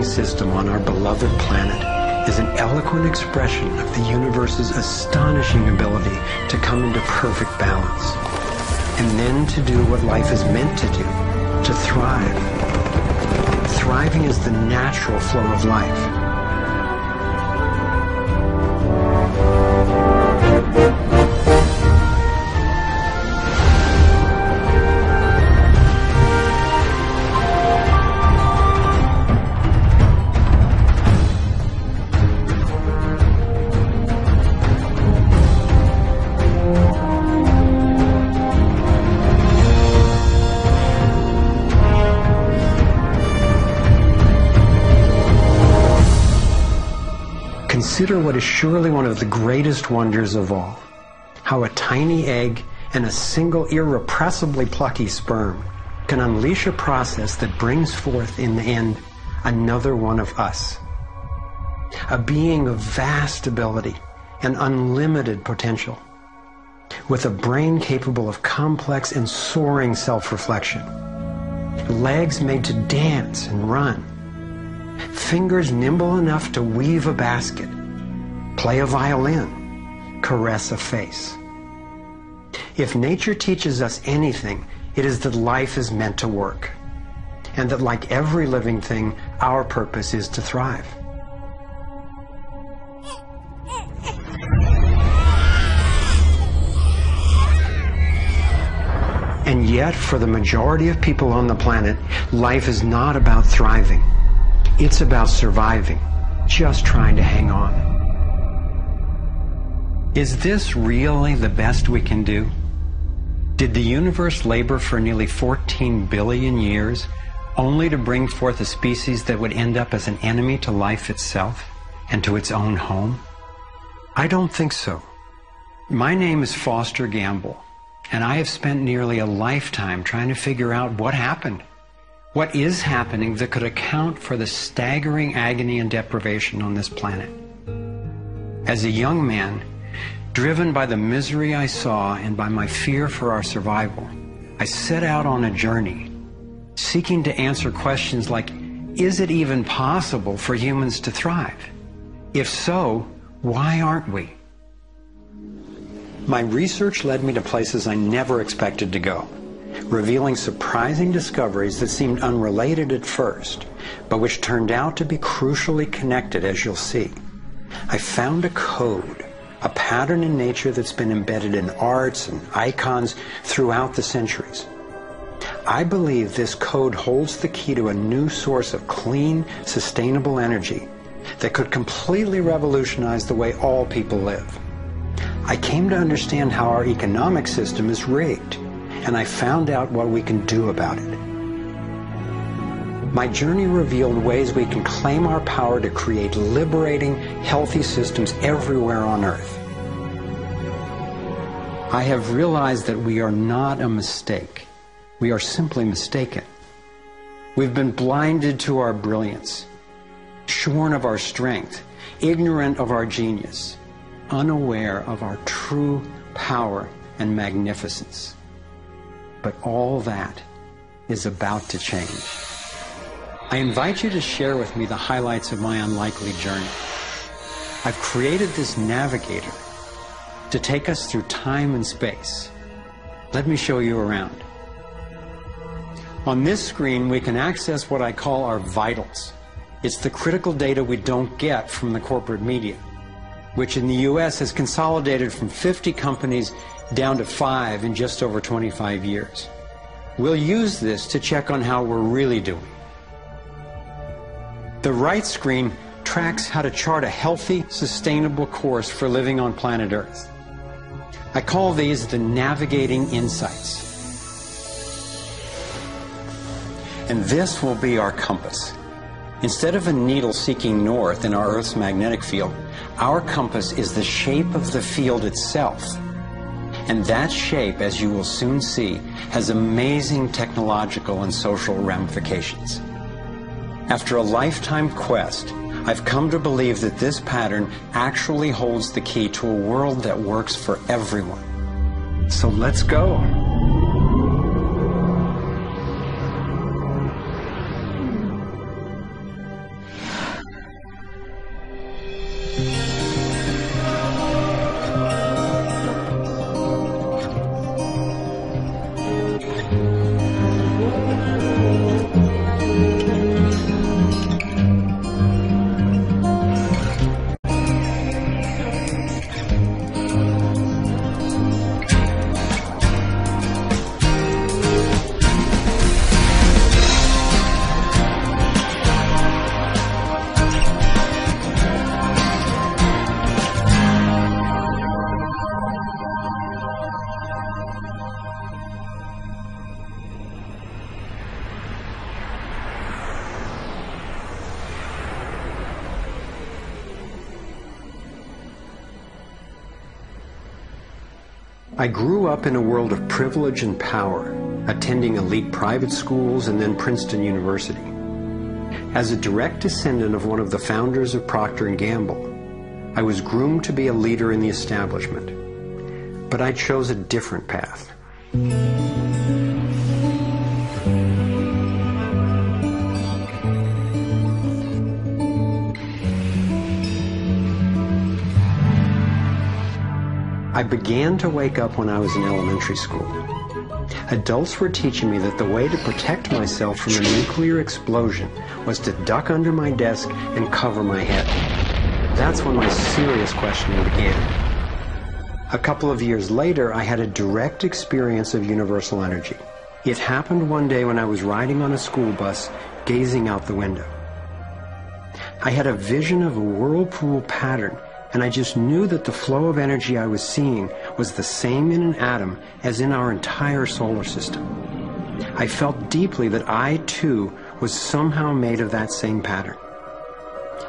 System on our beloved planet is an eloquent expression of the universe's astonishing ability to come into perfect balance, and then to do what life is meant to do, to thrive. Thriving is the natural flow of life. Consider what is surely one of the greatest wonders of all, how a tiny egg and a single irrepressibly plucky sperm can unleash a process that brings forth in the end another one of us, a being of vast ability and unlimited potential, with a brain capable of complex and soaring self-reflection, legs made to dance and run, fingers nimble enough to weave a basket, play a violin, caress a face. If nature teaches us anything, it is that life is meant to work, and that like every living thing, our purpose is to thrive. And yet, for the majority of people on the planet, life is not about thriving. It's about surviving, just trying to hang on. Is this really the best we can do? Did the universe labor for nearly 14 billion years only to bring forth a species that would end up as an enemy to life itself and to its own home? I don't think so. My name is Foster Gamble, and I have spent nearly a lifetime trying to figure out what happened. What is happening that could account for the staggering agony and deprivation on this planet? As a young man, driven by the misery I saw and by my fear for our survival, I set out on a journey, seeking to answer questions like, is it even possible for humans to thrive? If so, why aren't we? My research led me to places I never expected to go, revealing surprising discoveries that seemed unrelated at first, but which turned out to be crucially connected, as you'll see. I found a code, a pattern in nature that's been embedded in arts and icons throughout the centuries. I believe this code holds the key to a new source of clean, sustainable energy that could completely revolutionize the way all people live. I came to understand how our economic system is rigged, and I found out what we can do about it. My journey revealed ways we can claim our power to create liberating, healthy systems everywhere on Earth. I have realized that we are not a mistake. We are simply mistaken. We've been blinded to our brilliance, shorn of our strength, ignorant of our genius, unaware of our true power and magnificence. But all that is about to change. I invite you to share with me the highlights of my unlikely journey. I've created this navigator to take us through time and space. Let me show you around. On this screen, we can access what I call our vitals. It's the critical data we don't get from the corporate media, which in the US has consolidated from 50 companies down to 5 in just over 25 years. We'll use this to check on how we're really doing. The right screen tracks how to chart a healthy, sustainable course for living on planet Earth. I call these the navigating insights. And this will be our compass. Instead of a needle seeking north in our Earth's magnetic field, our compass is the shape of the field itself. And that shape, as you will soon see, has amazing technological and social ramifications. After a lifetime quest, I've come to believe that this pattern actually holds the key to a world that works for everyone. So let's go. I grew up in a world of privilege and power, attending elite private schools and then Princeton University. As a direct descendant of one of the founders of Procter & Gamble, I was groomed to be a leader in the establishment. But I chose a different path. I began to wake up when I was in elementary school. Adults were teaching me that the way to protect myself from a nuclear explosion was to duck under my desk and cover my head. That's when my serious questioning began. A couple of years later, I had a direct experience of universal energy. It happened one day when I was riding on a school bus, gazing out the window. I had a vision of a whirlpool pattern, and I just knew that the flow of energy I was seeing was the same in an atom as in our entire solar system. I felt deeply that I, too, was somehow made of that same pattern.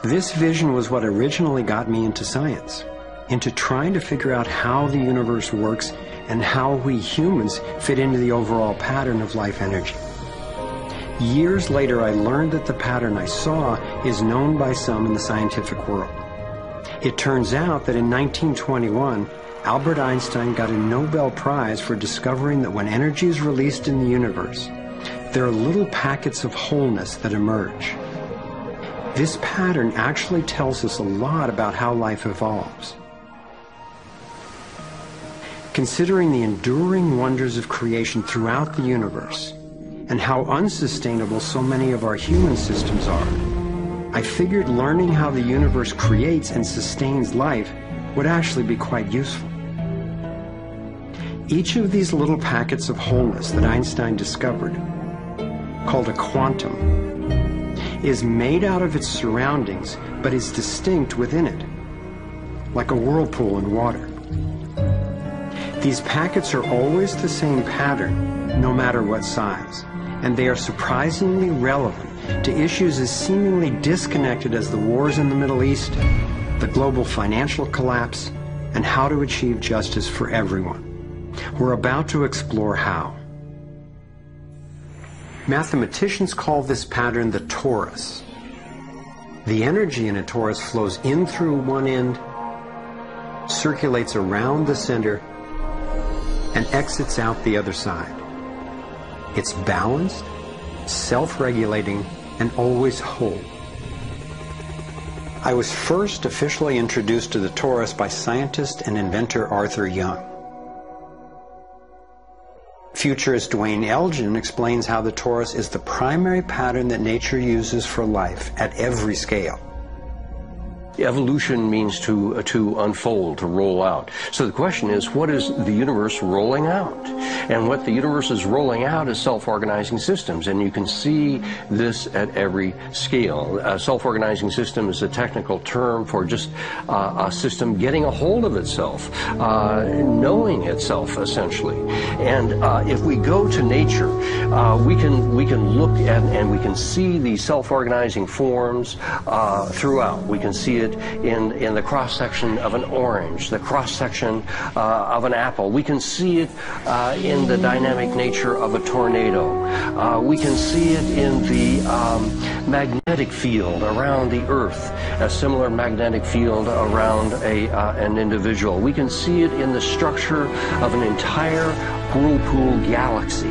This vision was what originally got me into science, into trying to figure out how the universe works and how we humans fit into the overall pattern of life energy. Years later, I learned that the pattern I saw is known by some in the scientific world. It turns out that in 1921, Albert Einstein got a Nobel Prize for discovering that when energy is released in the universe, there are little packets of wholeness that emerge. This pattern actually tells us a lot about how life evolves. Considering the enduring wonders of creation throughout the universe, and how unsustainable so many of our human systems are, I figured learning how the universe creates and sustains life would actually be quite useful. Each of these little packets of wholeness that Einstein discovered, called a quantum, is made out of its surroundings, but is distinct within it, like a whirlpool in water. These packets are always the same pattern, no matter what size, and they are surprisingly relevant to issues as seemingly disconnected as the wars in the Middle East, the global financial collapse, and how to achieve justice for everyone. We're about to explore how. Mathematicians call this pattern the torus. The energy in a torus flows in through one end, circulates around the center, and exits out the other side. It's balanced, self-regulating, and always whole. I was first officially introduced to the torus by scientist and inventor Arthur Young. Futurist Dwayne Elgin explains how the torus is the primary pattern that nature uses for life at every scale. Evolution means to unfold, to roll out. So the question is, what is the universe rolling out? And what the universe is rolling out is self-organizing systems, and you can see this at every scale. Self-organizing system is a technical term for just a system getting a hold of itself, knowing itself, essentially. And if we go to nature, we can look at and we can see these self-organizing forms throughout. We can see it in the cross-section of an orange, the cross-section of an apple. We can see it in the dynamic nature of a tornado. We can see it in the magnetic field around the Earth, a similar magnetic field around an individual. We can see it in the structure of an entire whirlpool galaxy.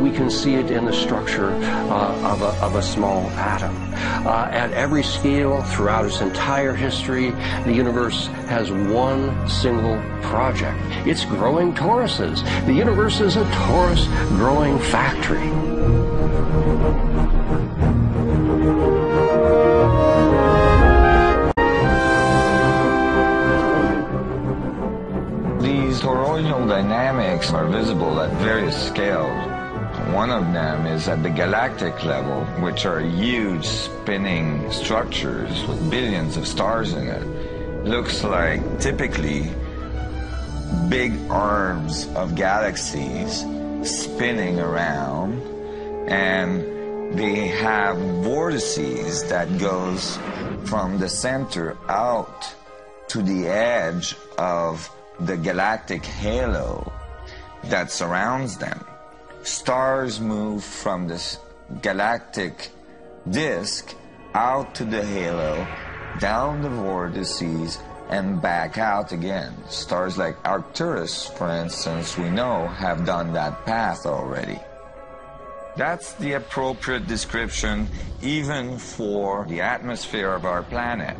We can see it in the structure of a small atom. At every scale, throughout its entire history, the universe has one single project. It's growing toruses. The universe is a torus growing factory. These toroidal dynamics are visible at various scales. One of them is at the galactic level, which are huge spinning structures with billions of stars in it. Looks like typically big arms of galaxies spinning around, and they have vortices that goes from the center out to the edge of the galactic halo that surrounds them. Stars move from this galactic disk out to the halo, down the vortices, and back out again. Stars like Arcturus, for instance, we know have done that path already. That's the appropriate description even for the atmosphere of our planet.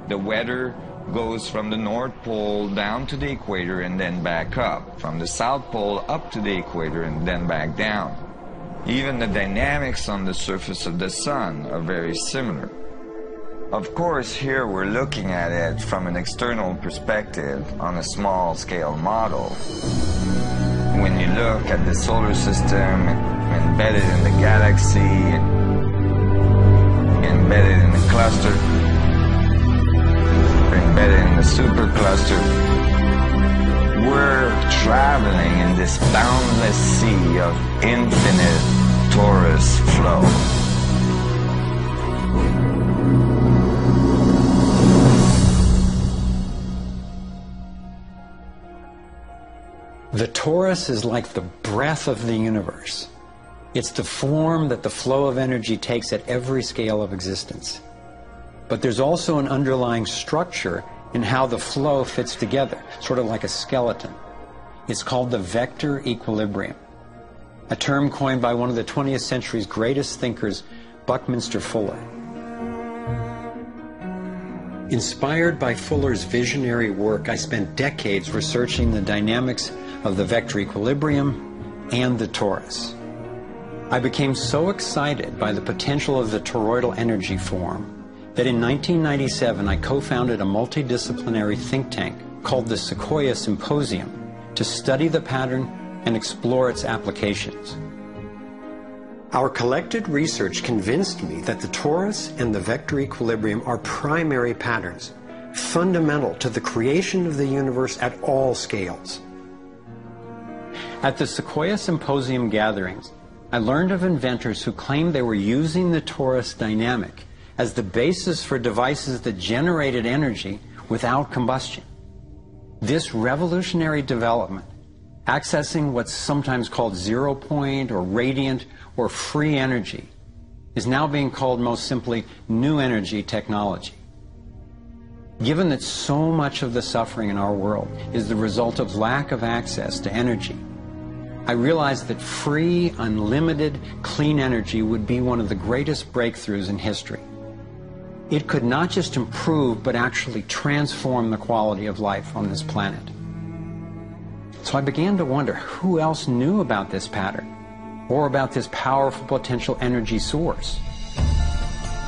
The weather goes from the North Pole down to the equator and then back up, from the South Pole up to the equator and then back down. Even the dynamics on the surface of the sun are very similar. Of course, here we're looking at it from an external perspective on a small scale model. When you look at the solar system embedded in the galaxy, embedded in the cluster, embedded in the supercluster, we're traveling in this boundless sea of infinite torus flow. The torus is like the breath of the universe. It's the form that the flow of energy takes at every scale of existence. But there's also an underlying structure in how the flow fits together, sort of like a skeleton. It's called the vector equilibrium, a term coined by one of the 20th century's greatest thinkers, Buckminster Fuller. Inspired by Fuller's visionary work, I spent decades researching the dynamics of the vector equilibrium and the torus. I became so excited by the potential of the toroidal energy form that in 1997 I co-founded a multidisciplinary think tank called the Sequoia Symposium to study the pattern and explore its applications. Our collected research convinced me that the torus and the vector equilibrium are primary patterns, fundamental to the creation of the universe at all scales. At the Sequoia Symposium gatherings, I learned of inventors who claimed they were using the torus dynamic as the basis for devices that generated energy without combustion. This revolutionary development Accessing what's sometimes called zero point or radiant or free energy is now being called most simply new energy technology. Given that so much of the suffering in our world is the result of lack of access to energy, I realized that free, unlimited, clean energy would be one of the greatest breakthroughs in history. It could not just improve, but actually transform the quality of life on this planet. So I began to wonder who else knew about this pattern, or about this powerful potential energy source.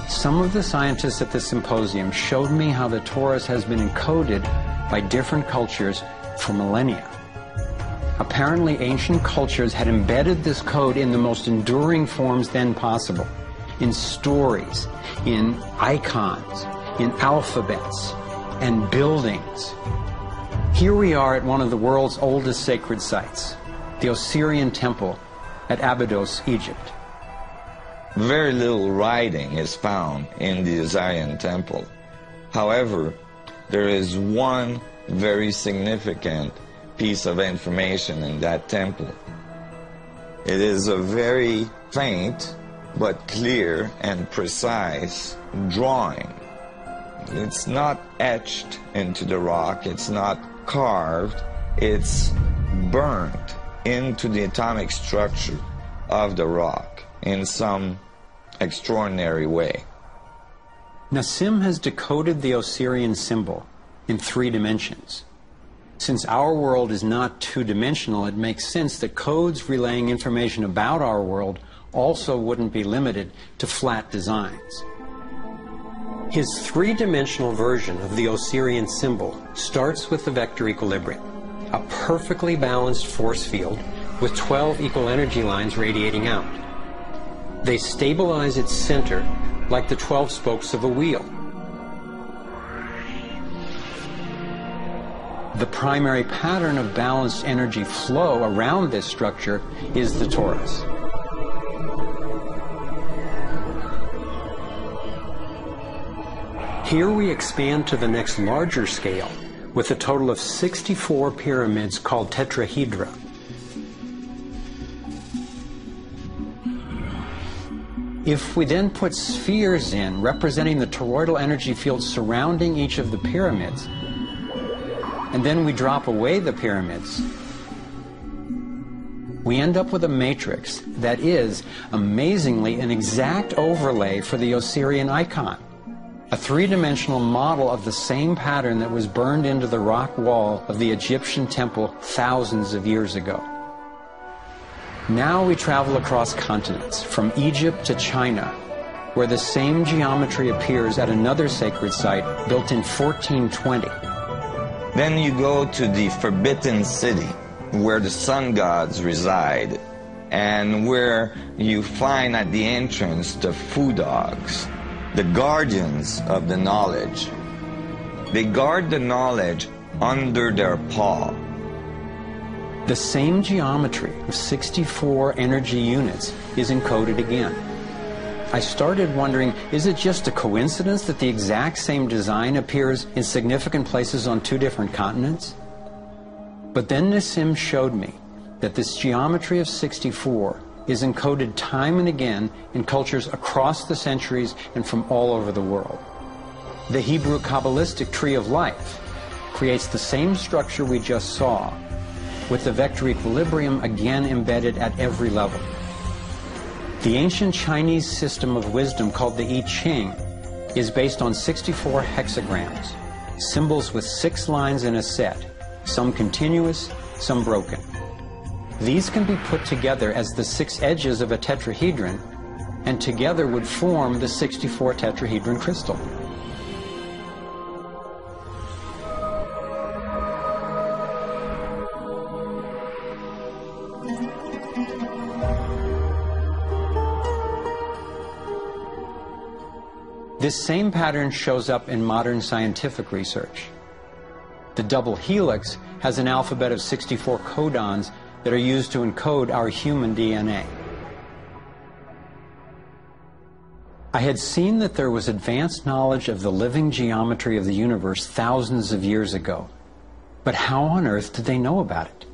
Some of the scientists at the symposium showed me how the torus has been encoded by different cultures for millennia. Apparently, ancient cultures had embedded this code in the most enduring forms then possible, in stories, in icons, in alphabets, and buildings. Here we are at one of the world's oldest sacred sites, the Osirian Temple at Abydos, Egypt. Very little writing is found in the Osirian Temple. However, there is one very significant piece of information in that temple. It is a very faint but clear and precise drawing. It's not etched into the rock, it's not carved, it's burnt into the atomic structure of the rock in some extraordinary way. Nassim has decoded the Osirian symbol in 3 dimensions. Since our world is not two-dimensional, it makes sense that codes relaying information about our world also wouldn't be limited to flat designs. His 3-dimensional version of the Osirian symbol starts with the vector equilibrium, a perfectly balanced force field with 12 equal energy lines radiating out. They stabilize its center like the 12 spokes of a wheel. The primary pattern of balanced energy flow around this structure is the torus. Here we expand to the next larger scale with a total of 64 pyramids called tetrahedra. If we then put spheres in representing the toroidal energy field surrounding each of the pyramids, and then we drop away the pyramids, we end up with a matrix that is, amazingly, an exact overlay for the Osirian icon, a 3-dimensional model of the same pattern that was burned into the rock wall of the Egyptian temple thousands of years ago. Now we travel across continents, from Egypt to China, where the same geometry appears at another sacred site built in 1420. Then you go to the Forbidden City, where the sun gods reside, and where you find at the entrance the food dogs, the guardians of the knowledge. They guard the knowledge under their paw. The same geometry of 64 energy units is encoded again. I started wondering, is it just a coincidence that the exact same design appears in significant places on 2 different continents? But then Nassim showed me that this geometry of 64 is encoded time and again in cultures across the centuries and from all over the world. The Hebrew Kabbalistic tree of life creates the same structure we just saw, with the vector equilibrium again embedded at every level. The ancient Chinese system of wisdom called the I Ching is based on 64 hexagrams, symbols with 6 lines in a set, some continuous, some broken. These can be put together as the 6 edges of a tetrahedron, and together would form the 64 tetrahedron crystal. This same pattern shows up in modern scientific research. The double helix has an alphabet of 64 codons that are used to encode our human DNA. I had seen that there was advanced knowledge of the living geometry of the universe thousands of years ago. But how on earth did they know about it?